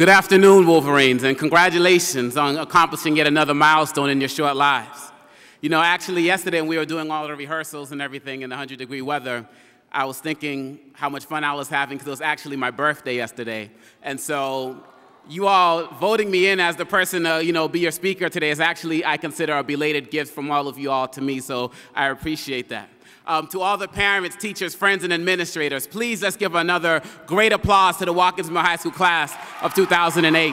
Good afternoon, Wolverines, and congratulations on accomplishing yet another milestone in your short lives. You know, actually, yesterday when we were doing all the rehearsals and everything in the 100-degree weather, I was thinking how much fun I was having because it was actually my birthday yesterday. And so you all voting me in as the person to, be your speaker today is actually, I consider, a belated gift from all of you all to me, so I appreciate that. To all the parents, teachers, friends, and administrators, please let's give another great applause to the Watkins Mill High School class of 2008.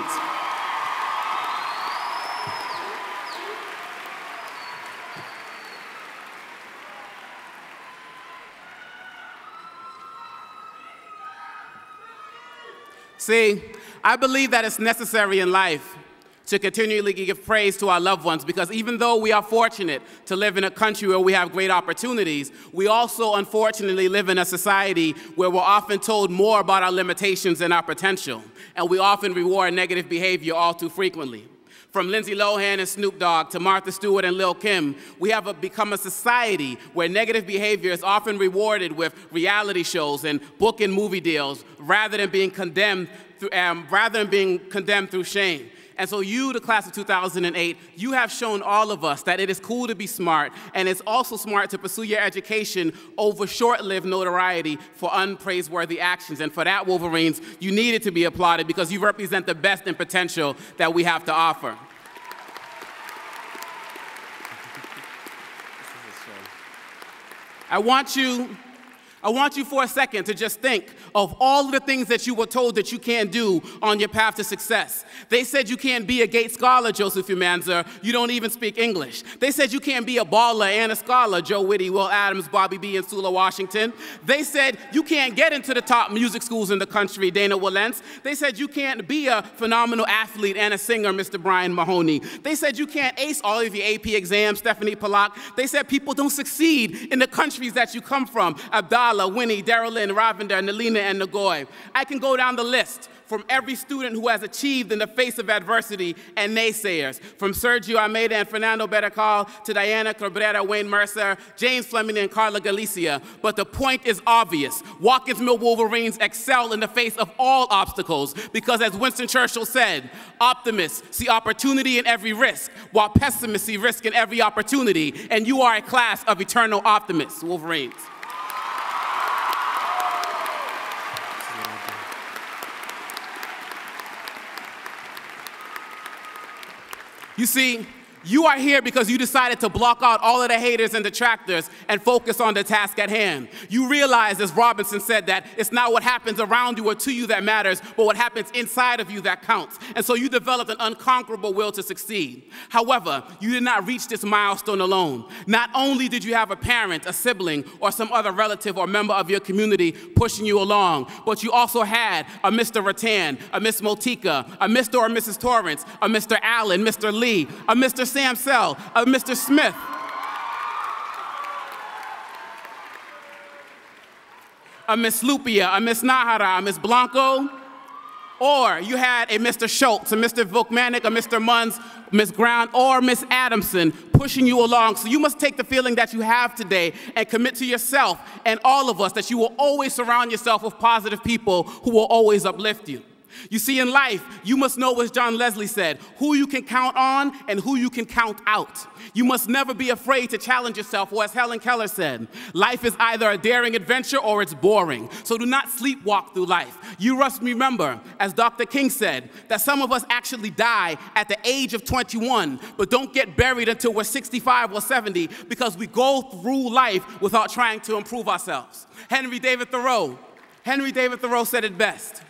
See, I believe that it's necessary in life to continually give praise to our loved ones because even though we are fortunate to live in a country where we have great opportunities, we also unfortunately live in a society where we're often told more about our limitations than our potential, and we often reward negative behavior all too frequently. From Lindsay Lohan and Snoop Dogg to Martha Stewart and Lil' Kim, we have become a society where negative behavior is often rewarded with reality shows and book and movie deals rather than being condemned through shame. And so you, the class of 2008, you have shown all of us that it is cool to be smart, and it's also smart to pursue your education over short-lived notoriety for unpraiseworthy actions. And for that, Wolverines, you needed to be applauded because you represent the best in potential that we have to offer. I want you for a second to just think of all of the things that you were told that you can't do on your path to success. They said you can't be a Gates Scholar, Joseph Umanza, you don't even speak English. They said you can't be a baller and a scholar, Joe Whitty, Will Adams, Bobby B, and Sula Washington. They said you can't get into the top music schools in the country, Dana Willens. They said you can't be a phenomenal athlete and a singer, Mr. Brian Mahoney. They said you can't ace all of your AP exams, Stephanie Pollock. They said people don't succeed in the countries that you come from, Abdallah, Winnie, Darylyn, Ravindra, Nalina, and Nagoy. I can go down the list from every student who has achieved in the face of adversity and naysayers, from Sergio Almeida and Fernando Beracall to Diana Cabrera, Wayne Mercer, James Fleming, and Carla Galicia. But the point is obvious. Watkins Mill Wolverines excel in the face of all obstacles because, as Winston Churchill said, optimists see opportunity in every risk, while pessimists see risk in every opportunity, and you are a class of eternal optimists, Wolverines. You see, you are here because you decided to block out all of the haters and detractors and focus on the task at hand. You realize, as Robinson said, that it's not what happens around you or to you that matters, but what happens inside of you that counts. And so you developed an unconquerable will to succeed. However, you did not reach this milestone alone. Not only did you have a parent, a sibling, or some other relative or member of your community pushing you along, but you also had a Mr. Rattan, a Miss Motika, a Mr. or Mrs. Torrance, a Mr. Allen, Mr. Lee, a Mr. Sam Sell, Mr. Smith, a Miss Lupia, a Miss Nahara, a Miss Blanco, or you had a Mr. Schultz, a Mr. Volkmanik, a Mr. Munns, Miss Brown, or Miss Adamson pushing you along. So you must take the feeling that you have today and commit to yourself and all of us that you will always surround yourself with positive people who will always uplift you. You see, in life, you must know, as John Leslie said, who you can count on and who you can count out. You must never be afraid to challenge yourself, or as Helen Keller said, life is either a daring adventure or it's boring. So do not sleepwalk through life. You must remember, as Dr. King said, that some of us actually die at the age of 21, but don't get buried until we're 65 or 70 because we go through life without trying to improve ourselves. Henry David Thoreau said it best.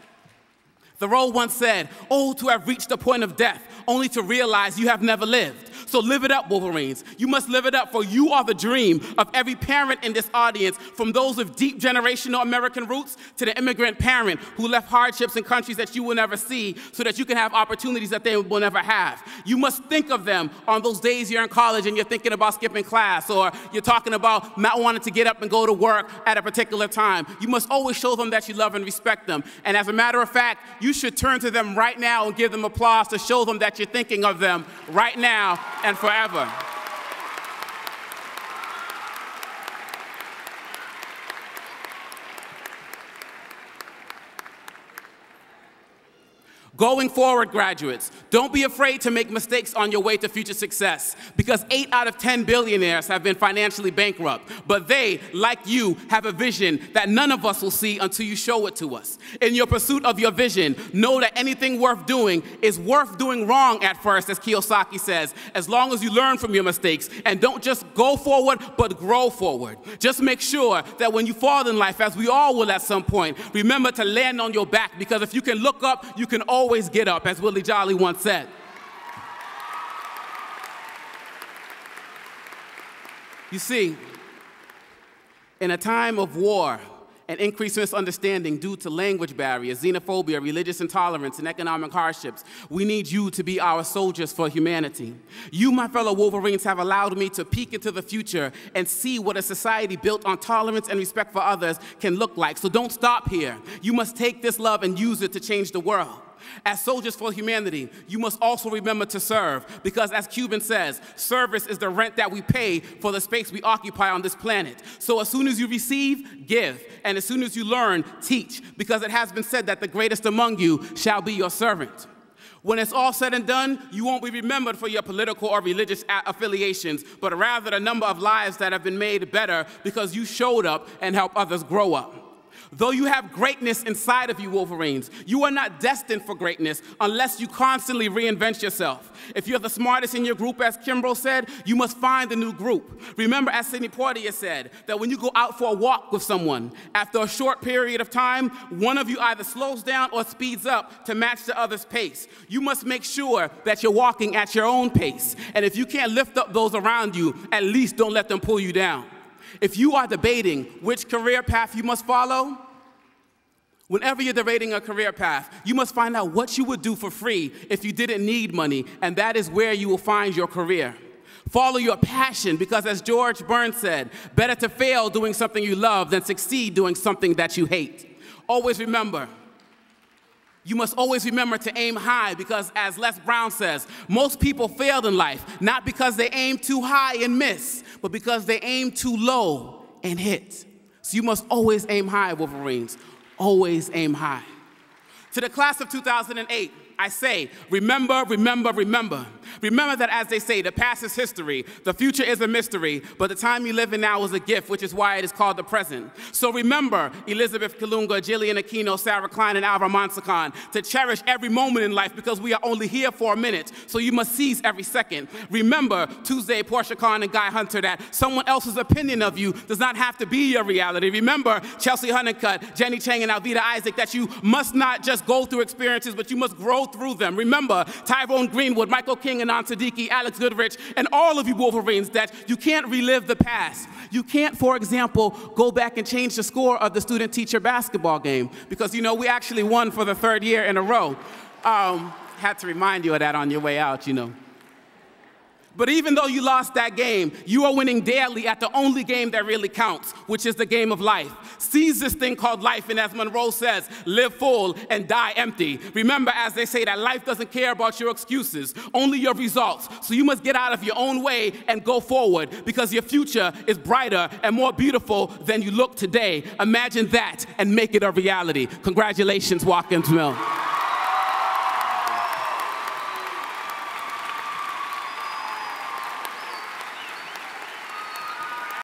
Thoreau once said, "Oh, to have reached the point of death, only to realize you have never lived." So live it up, Wolverines. You must live it up, for you are the dream of every parent in this audience, from those with deep generational American roots to the immigrant parent who left hardships in countries that you will never see so that you can have opportunities that they will never have. You must think of them on those days you're in college and you're thinking about skipping class, or you're talking about not wanting to get up and go to work at a particular time. You must always show them that you love and respect them. And as a matter of fact, you should turn to them right now and give them applause to show them that you're thinking of them right now and forever. Going forward, graduates, don't be afraid to make mistakes on your way to future success, because 8 out of 10 billionaires have been financially bankrupt, but they, like you, have a vision that none of us will see until you show it to us. In your pursuit of your vision, know that anything worth doing is worth doing wrong at first, as Kiyosaki says, as long as you learn from your mistakes and don't just go forward, but grow forward. Just make sure that when you fall in life, as we all will at some point, remember to land on your back, because if you can look up, you can always get up, as Willie Jolly once said. You see, in a time of war and increased misunderstanding due to language barriers, xenophobia, religious intolerance, and economic hardships, we need you to be our soldiers for humanity. You, my fellow Wolverines, have allowed me to peek into the future and see what a society built on tolerance and respect for others can look like. So don't stop here. You must take this love and use it to change the world. As soldiers for humanity, you must also remember to serve, because as Cuban says, service is the rent that we pay for the space we occupy on this planet. So as soon as you receive, give, and as soon as you learn, teach, because it has been said that the greatest among you shall be your servant. When it's all said and done, you won't be remembered for your political or religious affiliations, but rather the number of lives that have been made better because you showed up and helped others grow up. Though you have greatness inside of you, Wolverines, you are not destined for greatness unless you constantly reinvent yourself. If you're the smartest in your group, as Kimbrough said, you must find a new group. Remember, as Sidney Poitier said, that when you go out for a walk with someone, after a short period of time, one of you either slows down or speeds up to match the other's pace. You must make sure that you're walking at your own pace. And if you can't lift up those around you, at least don't let them pull you down. If you are debating which career path you must follow, whenever you're debating a career path, you must find out what you would do for free if you didn't need money, and that is where you will find your career. Follow your passion, because as George Burns said, better to fail doing something you love than succeed doing something that you hate. Always remember, you must always remember to aim high, because as Les Brown says, most people failed in life, not because they aim too high and miss, but because they aim too low and hit. So you must always aim high, Wolverines. Always aim high. To the class of 2008, I say, remember, remember, remember. Remember that, as they say, the past is history, the future is a mystery, but the time you live in now is a gift, which is why it is called the present. So remember Elizabeth Kalunga, Jillian Aquino, Sarah Klein, and Alva Monsakan, to cherish every moment in life, because we are only here for a minute, so you must seize every second. Remember Tuesday, Portia Khan, and Guy Hunter, that someone else's opinion of you does not have to be your reality. Remember Chelsea Honeycutt, Jenny Chang, and Alveda Isaac, that you must not just go through experiences, but you must grow through them. Remember Tyrone Greenwood, Michael King, and Ann Siddiqui, Alex Goodrich, and all of you Wolverines, that you can't relive the past. You can't, for example, go back and change the score of the student-teacher basketball game, because, you know, we actually won for the 3rd year in a row. Had to remind you of that on your way out, you know. But even though you lost that game, you are winning daily at the only game that really counts, which is the game of life. Seize this thing called life, and as Monroe says, live full and die empty. Remember, as they say, that life doesn't care about your excuses, only your results. So you must get out of your own way and go forward, because your future is brighter and more beautiful than you look today. Imagine that and make it a reality. Congratulations, Watkins Mill.